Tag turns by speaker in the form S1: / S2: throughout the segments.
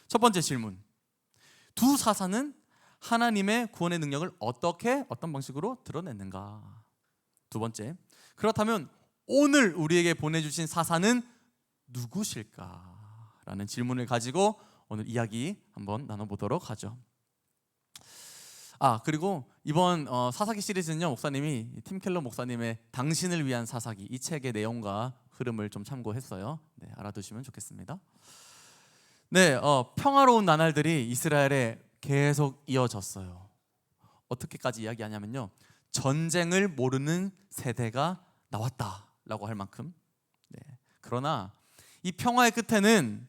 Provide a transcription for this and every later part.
S1: 첫 번째 질문, 두 사사는 하나님의 구원의 능력을 어떤 방식으로 드러냈는가? 두 번째, 그렇다면 오늘 우리에게 보내주신 사사는 누구실까? 라는 질문을 가지고 오늘 이야기 한번 나눠보도록 하죠. 그리고 이번 사사기 시리즈는요, 목사님이 팀 켈러 목사님의 당신을 위한 사사기, 이 책의 내용과 흐름을 좀 참고했어요. 네, 알아두시면 좋겠습니다. 네, 평화로운 나날들이 이스라엘에 계속 이어졌어요. 어떻게까지 이야기하냐면요, 전쟁을 모르는 세대가 나왔다라고 할 만큼. 네, 그러나 이 평화의 끝에는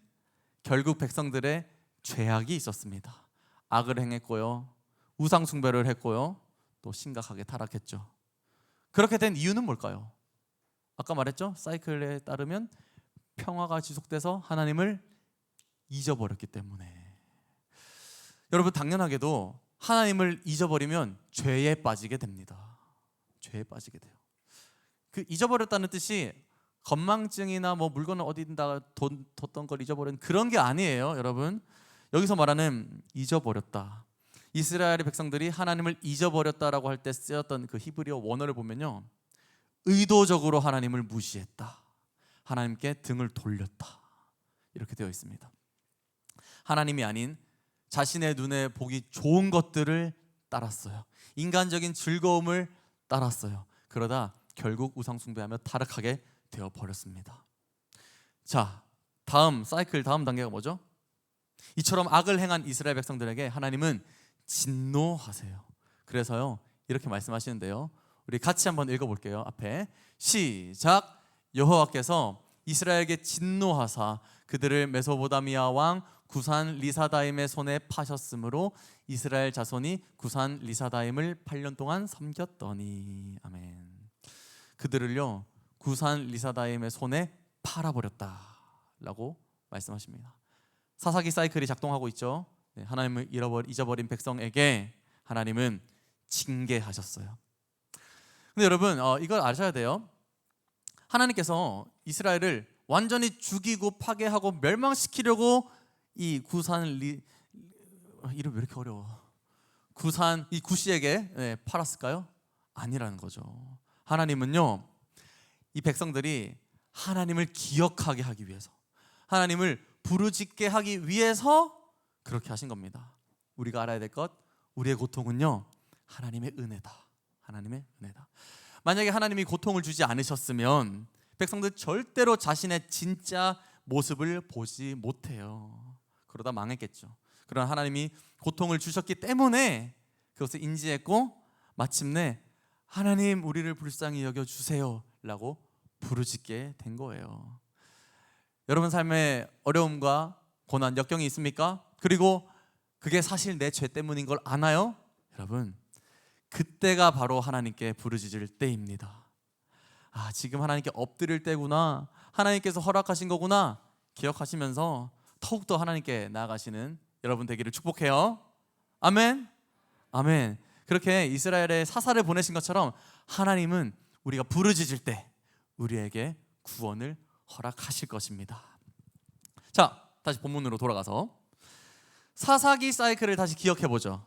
S1: 결국 백성들의 죄악이 있었습니다. 악을 행했고요, 우상 숭배를 했고요, 또 심각하게 타락했죠. 그렇게 된 이유는 뭘까요? 아까 말했죠, 사이클에 따르면 평화가 지속돼서 하나님을 잊어버렸기 때문에. 여러분, 당연하게도 하나님을 잊어버리면 죄에 빠지게 됩니다. 죄에 빠지게 돼요. 그 잊어버렸다는 뜻이 건망증이나 뭐 물건을 어디다 뒀던 걸 잊어버린 그런 게 아니에요, 여러분. 여기서 말하는 잊어버렸다, 이스라엘의 백성들이 하나님을 잊어버렸다라고 할 때 쓰였던 그 히브리어 원어를 보면요, 의도적으로 하나님을 무시했다, 하나님께 등을 돌렸다, 이렇게 되어 있습니다. 하나님이 아닌 자신의 눈에 보기 좋은 것들을 따랐어요. 인간적인 즐거움을 따랐어요. 그러다 결국 우상 숭배하며 타락하게 되어 버렸습니다. 자, 다음 단계가 뭐죠? 이처럼 악을 행한 이스라엘 백성들에게 하나님은 진노하세요. 그래서요, 이렇게 말씀하시는데요, 우리 같이 한번 읽어볼게요. 앞에 시작. 여호와께서 이스라엘에게 진노하사 그들을 메소보다미아 왕 구산 리사다임의 손에 파셨으므로 이스라엘 자손이 구산 리사다임을 8년 동안 섬겼더니. 아멘. 그들을요, 구산 리사다임의 손에 팔아버렸다라고 말씀하십니다. 사사기 사이클이 작동하고 있죠. 네, 하나님을 잊어버린 백성에게 하나님은 징계하셨어요. 근데 여러분, 이걸 아셔야 돼요. 하나님께서 이스라엘을 완전히 죽이고 파괴하고 멸망시키려고 이 이름 왜 이렇게 어려워? 이 구시에게 팔았을까요? 아니라는 거죠. 하나님은요, 이 백성들이 하나님을 기억하게 하기 위해서, 하나님을 부르짖게 하기 위해서 그렇게 하신 겁니다. 우리가 알아야 될 것, 우리의 고통은요, 하나님의 은혜다. 하나님의 은혜다. 만약에 하나님이 고통을 주지 않으셨으면 백성들 절대로 자신의 진짜 모습을 보지 못해요. 그러다 망했겠죠. 그러나 하나님이 고통을 주셨기 때문에 그것을 인지했고, 마침내 하나님, 우리를 불쌍히 여겨주세요 라고 부르짖게 된 거예요. 여러분 삶에 어려움과 고난, 역경이 있습니까? 그리고 그게 사실 내 죄 때문인 걸 아나요? 여러분, 그때가 바로 하나님께 부르짖을 때입니다. 지금 하나님께 엎드릴 때구나, 하나님께서 허락하신 거구나 기억하시면서 더욱더 하나님께 나아가시는 여러분 되기를 축복해요. 아멘. 아멘. 그렇게 이스라엘에 사사를 보내신 것처럼 하나님은 우리가 부르짖을 때 우리에게 구원을 허락하실 것입니다. 자, 다시 본문으로 돌아가서 사사기 사이클을 다시 기억해보죠.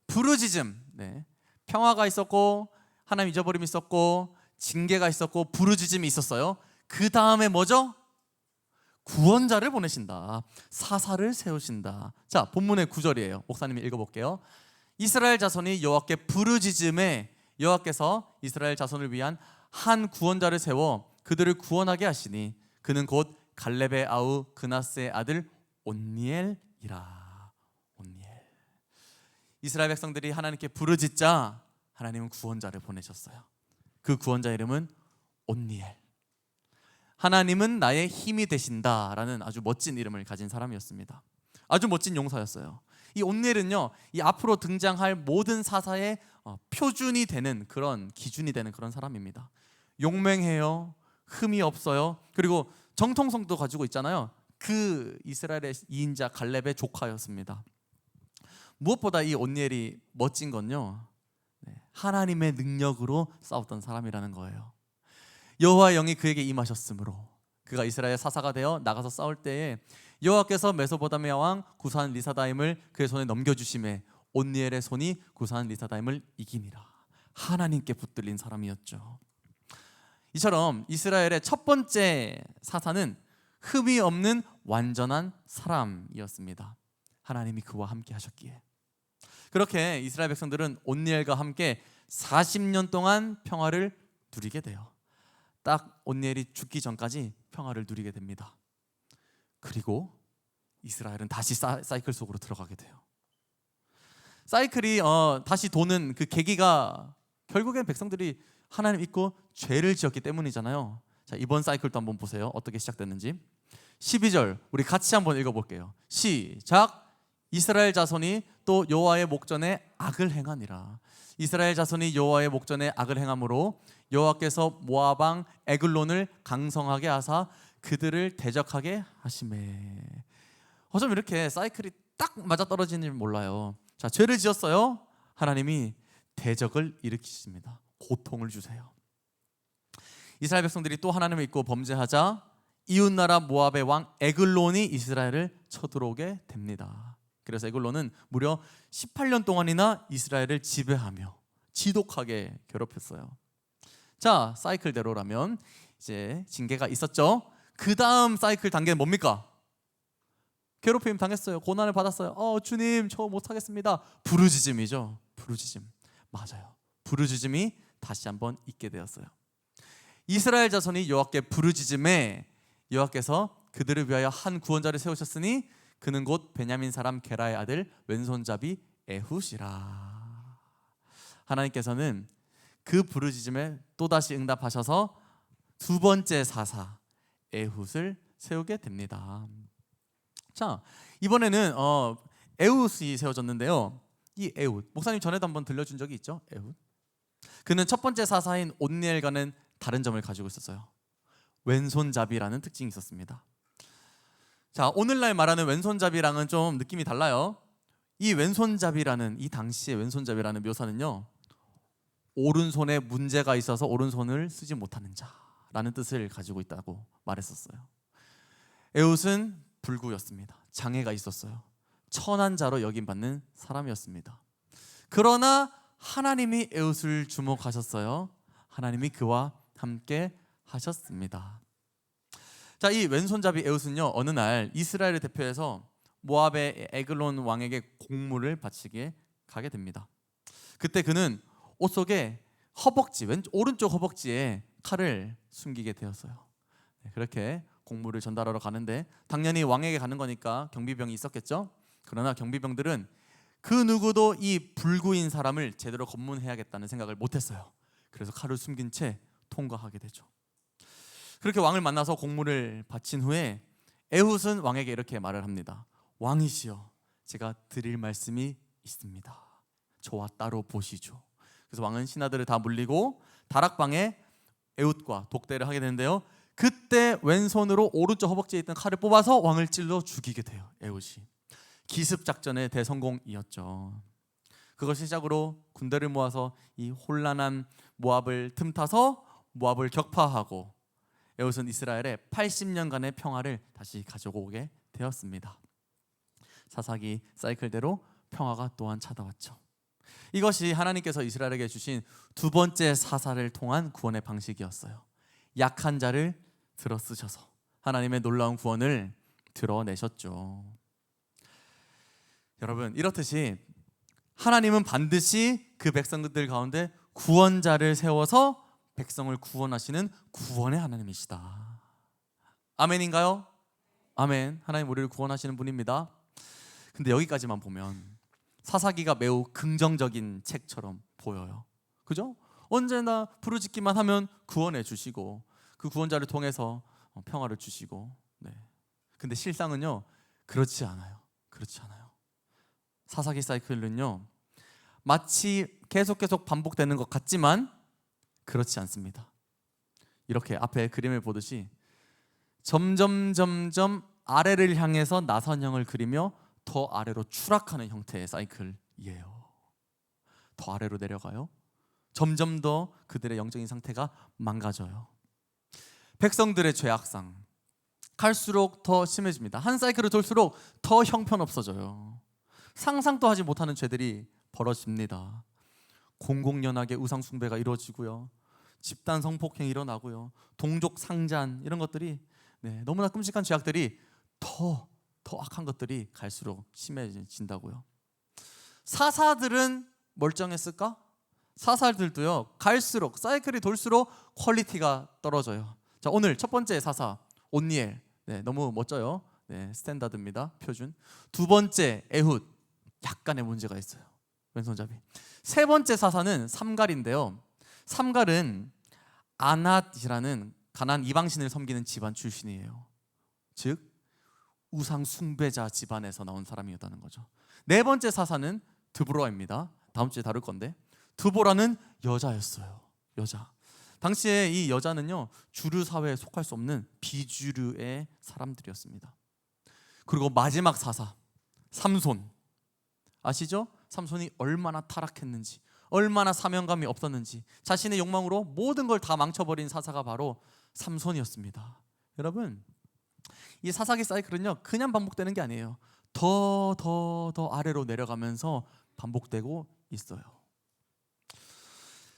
S1: 부르짖음, 평화가 있었고 하나님 잊어버림이 있었고 징계가 있었고 부르짖음이 있었어요. 그 다음에 뭐죠? 구원자를 보내신다. 사사를 세우신다. 자, 본문의 9절이에요. 목사님이 읽어볼게요. 이스라엘 자손이 여호와께 부르짖음에 여호와께서 이스라엘 자손을 위한 한 구원자를 세워 그들을 구원하게 하시니 그는 곧 갈렙의 아우 그나스의 아들 온니엘이라. 온니엘. 이스라엘 백성들이 하나님께 부르짖자 하나님은 구원자를 보내셨어요. 그 구원자 이름은 온니엘. 하나님은 나의 힘이 되신다라는 아주 멋진 이름을 가진 사람이었습니다. 아주 멋진 용사였어요. 이 온니엘은요, 이 앞으로 등장할 모든 사사의 표준이 되는 그런 기준이 되는 그런 사람입니다. 용맹해요. 흠이 없어요. 그리고 정통성도 가지고 있잖아요. 그 이스라엘의 2인자 갈렙의 조카였습니다. 무엇보다 이 온니엘이 멋진 건요, 하나님의 능력으로 싸웠던 사람이라는 거예요. 여호와의 영이 그에게 임하셨으므로 그가 이스라엘 사사가 되어 나가서 싸울 때에 여호와께서 메소포타미아 왕 구산 리사다임을 그의 손에 넘겨주심에 온니엘의 손이 구산 리사다임을 이기니라. 하나님께 붙들린 사람이었죠. 이처럼 이스라엘의 첫 번째 사사는 흠이 없는 완전한 사람이었습니다. 하나님이 그와 함께 하셨기에. 그렇게 이스라엘 백성들은 온니엘과 함께 40년 동안 평화를 누리게 돼요. 딱 온니엘이 죽기 전까지 평화를 누리게 됩니다. 그리고 이스라엘은 다시 사이클 속으로 들어가게 돼요. 사이클이 다시 도는 그 계기가 결국엔 백성들이 하나님 잊고 죄를 지었기 때문이잖아요. 자, 이번 사이클도 한번 보세요. 어떻게 시작됐는지. 12절 우리 같이 한번 읽어볼게요. 시작. 이스라엘 자손이 또 여호와의 목전에 악을 행하니라. 이스라엘 자손이 여호와의 목전에 악을 행함으로 여호와께서 모압 왕 에글론을 강성하게 하사 그들을 대적하게 하시매. 어쩜 이렇게 사이클이 딱 맞아떨어지는지 몰라요. 자, 죄를 지었어요. 하나님이 대적을 일으키십니다. 고통을 주세요. 이스라엘 백성들이 또 하나님을 잊고 범죄하자 이웃나라 모압의 왕 에글론이 이스라엘을 쳐들어오게 됩니다. 그래서 에글론은 무려 18년 동안이나 이스라엘을 지배하며 지독하게 괴롭혔어요. 자, 사이클대로라면 이제 징계가 있었죠. 그 다음 사이클 단계는 뭡니까? 괴롭힘 당했어요. 고난을 받았어요. 주님 저 못하겠습니다. 부르짖음이죠. 부르짖음. 맞아요. 부르짖음이 다시 한번 있게 되었어요. 이스라엘 자손이 여호와께 부르짖음에 여호와께서 그들을 위하여 한 구원자를 세우셨으니 그는 곧 베냐민 사람 게라의 아들 왼손잡이 에훗이라. 하나님께서는 그 부르짖음에 또다시 응답하셔서 두 번째 사사 에훗을 세우게 됩니다. 자, 이번에는 에훗이 세워졌는데요. 이 에훗, 목사님 전에도 한번 들려준 적이 있죠. 에훗. 그는 첫 번째 사사인 온니엘과는 다른 점을 가지고 있었어요. 왼손잡이라는 특징이 있었습니다. 자, 오늘날 말하는 왼손잡이랑은 좀 느낌이 달라요. 이 왼손잡이라는, 이 당시의 왼손잡이라는 묘사는요, 오른손에 문제가 있어서 오른손을 쓰지 못하는 자라는 뜻을 가지고 있다고 말했었어요. 에훗은 불구였습니다. 장애가 있었어요. 천한 자로 여김받는 사람이었습니다. 그러나 하나님이 에훗을 주목하셨어요. 하나님이 그와 함께 하셨습니다. 자, 이 왼손잡이 에훗은요, 어느 날 이스라엘을 대표해서 모압의 에글론 왕에게 공물을 바치게 가게 됩니다. 그때 그는 옷 속에 허벅지, 오른쪽 허벅지에 칼을 숨기게 되었어요. 그렇게 공물을 전달하러 가는데 당연히 왕에게 가는 거니까 경비병이 있었겠죠. 그러나 경비병들은 그 누구도 이 불구인 사람을 제대로 검문해야겠다는 생각을 못했어요. 그래서 칼을 숨긴 채 통과하게 되죠. 그렇게 왕을 만나서 공물을 바친 후에 에훗은 왕에게 이렇게 말을 합니다. 왕이시여, 제가 드릴 말씀이 있습니다. 저와 따로 보시죠. 그래서 왕은 신하들을 다 물리고 다락방에 에훗과 독대를 하게 되는데요. 그때 왼손으로 오른쪽 허벅지에 있던 칼을 뽑아서 왕을 찔러 죽이게 돼요. 에훗이. 기습작전의 대성공이었죠. 그것이 시작으로 군대를 모아서 이 혼란한 모압을 틈타서 모압을 격파하고 에훗은 이스라엘의 80년간의 평화를 다시 가져오게 되었습니다. 사사기 사이클대로 평화가 또한 찾아왔죠. 이것이 하나님께서 이스라엘에게 주신 두 번째 사사를 통한 구원의 방식이었어요. 약한 자를 들어 쓰셔서 하나님의 놀라운 구원을 드러내셨죠. 여러분, 이렇듯이 하나님은 반드시 그 백성들 가운데 구원자를 세워서 백성을 구원하시는 구원의 하나님이시다. 아멘인가요? 아멘. 하나님 우리를 구원하시는 분입니다. 근데 여기까지만 보면 사사기가 매우 긍정적인 책처럼 보여요. 그죠? 언제나 부르짖기만 하면 구원해 주시고 그 구원자를 통해서 평화를 주시고. 네. 근데 실상은요, 그렇지 않아요. 그렇지 않아요. 사사기 사이클은요, 마치 계속 반복되는 것 같지만 그렇지 않습니다. 이렇게 앞에 그림을 보듯이 점점 아래를 향해서 나선형을 그리며 더 아래로 추락하는 형태의 사이클이에요. 더 아래로 내려가요. 점점 더 그들의 영적인 상태가 망가져요. 백성들의 죄악상, 갈수록 더 심해집니다. 한 사이클을 돌수록 더 형편없어져요. 상상도 하지 못하는 죄들이 벌어집니다. 공공연하게 우상 숭배가 이루어지고요, 집단 성폭행이 일어나고요, 동족 상잔 이런 것들이 너무나 끔찍한 죄악들이 더 악한 것들이 갈수록 심해진다고요. 사사들은 멀쩡했을까? 사사들도요, 갈수록 사이클이 돌수록 퀄리티가 떨어져요. 자, 오늘 첫 번째 사사 온니엘, 너무 멋져요. 스탠다드입니다. 표준. 두 번째 에훗, 약간의 문제가 있어요. 왼손잡이. 세 번째 사사는 삼갈인데요, 삼갈은 아낫이라는 가나안 이방신을 섬기는 집안 출신이에요. 즉 우상 숭배자 집안에서 나온 사람이었다는 거죠. 네 번째 사사는 드보라입니다. 다음 주에 다룰 건데, 드보라는 여자였어요. 여자. 당시에 이 여자는요, 주류 사회에 속할 수 없는 비주류의 사람들이었습니다. 그리고 마지막 사사 삼손, 아시죠? 삼손이 얼마나 타락했는지, 얼마나 사명감이 없었는지, 자신의 욕망으로 모든 걸 다 망쳐버린 사사가 바로 삼손이었습니다. 여러분, 이 사사기 사이클은요, 그냥 반복되는 게 아니에요. 더 아래로 내려가면서 반복되고 있어요.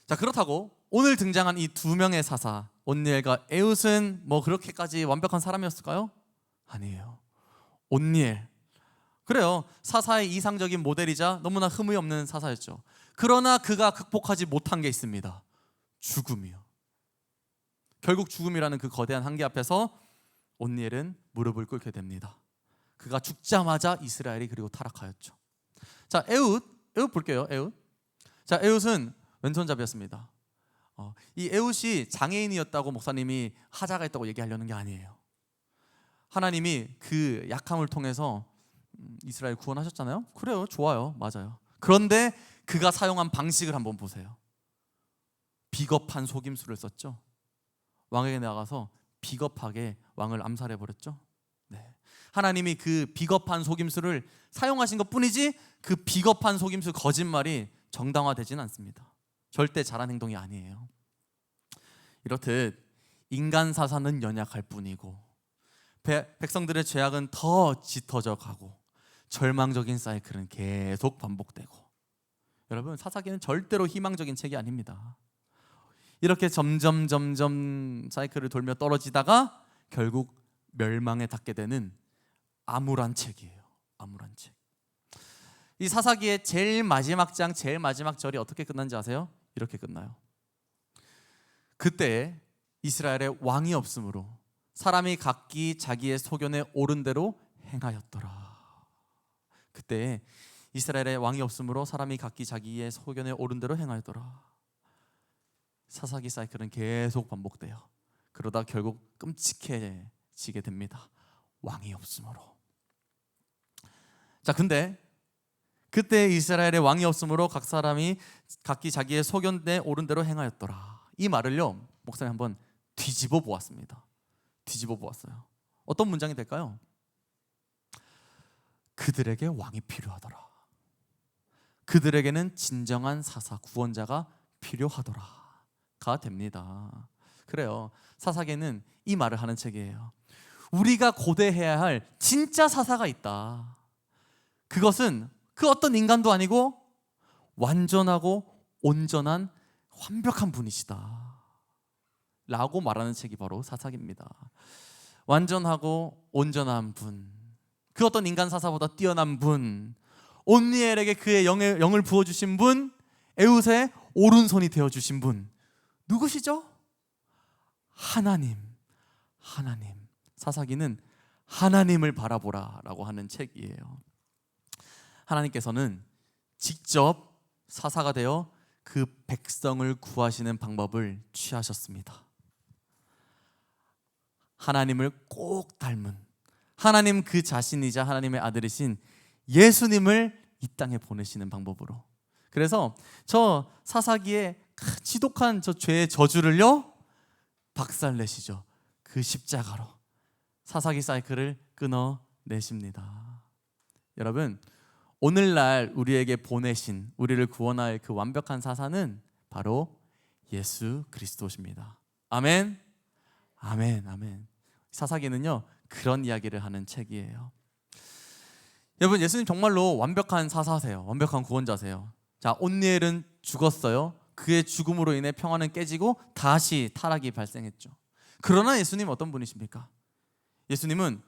S1: 자, 그렇다고 오늘 등장한 이 두 명의 사사 온니엘과 에훗은 뭐 그렇게까지 완벽한 사람이었을까요? 아니에요. 온니엘, 그래요, 사사의 이상적인 모델이자 너무나 흠이 없는 사사였죠. 그러나 그가 극복하지 못한 게 있습니다. 죽음이요. 결국 죽음이라는 그 거대한 한계 앞에서 온니엘은 무릎을 꿇게 됩니다. 그가 죽자마자 이스라엘이 그리고 타락하였죠. 자, 에훗 볼게요. 에훗. 자, 에훗은 왼손잡이였습니다. 이 에훗이 장애인이었다고 목사님이 하자가 있다고 얘기하려는 게 아니에요. 하나님이 그 약함을 통해서 이스라엘 구원하셨잖아요. 그래요, 좋아요, 맞아요. 그런데 그가 사용한 방식을 한번 보세요. 비겁한 속임수를 썼죠. 왕에게 나가서 비겁하게 왕을 암살해버렸죠. 하나님이 그 비겁한 속임수를 사용하신 것뿐이지 그 비겁한 속임수, 거짓말이 정당화되지는 않습니다. 절대 잘한 행동이 아니에요. 이렇듯 인간 사사는 연약할 뿐이고 백성들의 죄악은 더 짙어져 가고 절망적인 사이클은 계속 반복되고, 여러분, 사사기는 절대로 희망적인 책이 아닙니다. 이렇게 점점 사이클을 돌며 떨어지다가 결국 멸망에 닿게 되는 암울한 책이에요. 암울한 책. 이 사사기의 제일 마지막 장, 제일 마지막 절이 어떻게 끝난지 아세요? 이렇게 끝나요. 그때 이스라엘에 왕이 없으므로 사람이 각기 자기의 소견에 옳은 대로 행하였더라. 그때 이스라엘에 왕이 없으므로 사람이 각기 자기의 소견에 옳은 대로 행하였더라. 사사기 사이클은 계속 반복돼요. 그러다 결국 끔찍해지게 됩니다. 왕이 없으므로. 자, 근데 그때 이스라엘에 왕이 없으므로 각 사람이 각기 자기의 소견에 옳은 대로 행하였더라. 이 말을요, 목사님 한번 뒤집어 보았습니다. 뒤집어 보았어요. 어떤 문장이 될까요? 그들에게 왕이 필요하더라. 그들에게는 진정한 사사, 구원자가 필요하더라가 됩니다. 그래요, 사사기는 이 말을 하는 책이에요. 우리가 고대해야 할 진짜 사사가 있다. 그것은 그 어떤 인간도 아니고 완전하고 온전한 완벽한 분이시다 라고 말하는 책이 바로 사사기입니다. 완전하고 온전한 분, 그 어떤 인간 사사보다 뛰어난 분, 온니엘에게 그의 영을 부어주신 분, 에훗의 오른손이 되어주신 분, 누구시죠? 하나님. 사사기는 하나님을 바라보라 라고 하는 책이에요. 하나님께서는 직접 사사가 되어 그 백성을 구하시는 방법을 취하셨습니다. 하나님을 꼭 닮은, 하나님 그 자신이자 하나님의 아들이신 예수님을 이 땅에 보내시는 방법으로. 그래서 저 사사기의 지독한 저 죄의 저주를요, 박살내시죠. 그 십자가로 사사기 사이클을 끊어내십니다. 여러분, 오늘날 우리에게 보내신, 우리를 구원할 그 완벽한 사사는 바로 예수 그리스도십니다. 아멘. 아멘. 아멘. 사사기는요, 그런 이야기를 하는 책이에요. 여러분, 예수님 정말로 완벽한 사사세요. 완벽한 구원자세요. 자, 온니엘은 죽었어요. 그의 죽음으로 인해 평화는 깨지고 다시 타락이 발생했죠. 그러나 예수님 어떤 분이십니까? 예수님은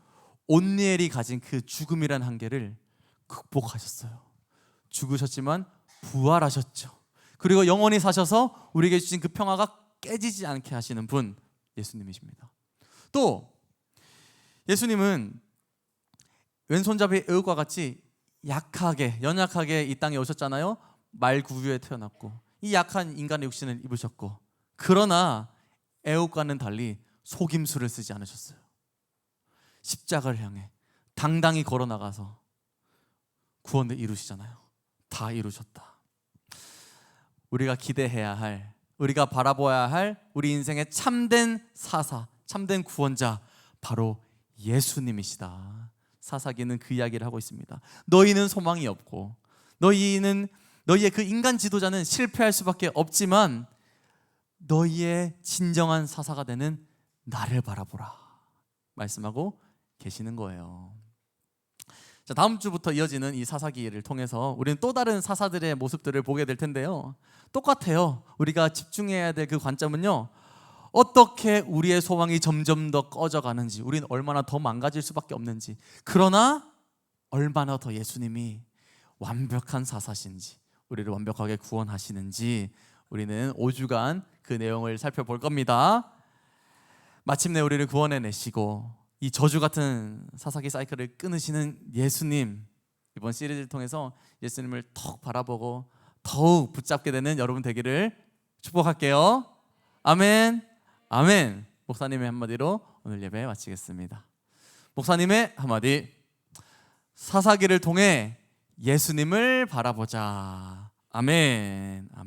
S1: 온니엘이 가진 그 죽음이란 한계를 극복하셨어요. 죽으셨지만 부활하셨죠. 그리고 영원히 사셔서 우리에게 주신 그 평화가 깨지지 않게 하시는 분, 예수님이십니다. 또 예수님은 왼손잡이 에웃과 같이 약하게, 연약하게 이 땅에 오셨잖아요. 말구유에 태어났고 이 약한 인간의 육신을 입으셨고, 그러나 에웃과는 달리 속임수를 쓰지 않으셨어요. 십자가를 향해 당당히 걸어 나가서 구원을 이루시잖아요. 다 이루셨다. 우리가 기대해야 할, 우리가 바라보아야 할 우리 인생의 참된 사사, 참된 구원자, 바로 예수님이시다. 사사기는 그 이야기를 하고 있습니다. 너희는 소망이 없고 너희의 그 인간 지도자는 실패할 수밖에 없지만 너희의 진정한 사사가 되는 나를 바라보라 말씀하고 계시는 거예요. 자, 다음 주부터 이어지는 이 사사기를 통해서 우리는 또 다른 사사들의 모습들을 보게 될 텐데요. 똑같아요. 우리가 집중해야 될 그 관점은요, 어떻게 우리의 소망이 점점 더 꺼져가는지, 우리는 얼마나 더 망가질 수밖에 없는지, 그러나 얼마나 더 예수님이 완벽한 사사신지, 우리를 완벽하게 구원하시는지 우리는 5주간 그 내용을 살펴볼 겁니다. 마침내 우리를 구원해내시고 이 저주 같은 사사기 사이클을 끊으시는 예수님, 이번 시리즈를 통해서 예수님을 턱 바라보고 더욱 붙잡게 되는 여러분 되기를 축복할게요. 아멘. 아멘. 목사님의 한마디로 오늘 예배 마치겠습니다. 목사님의 한마디, 사사기를 통해 예수님을 바라보자. 아멘. 아멘.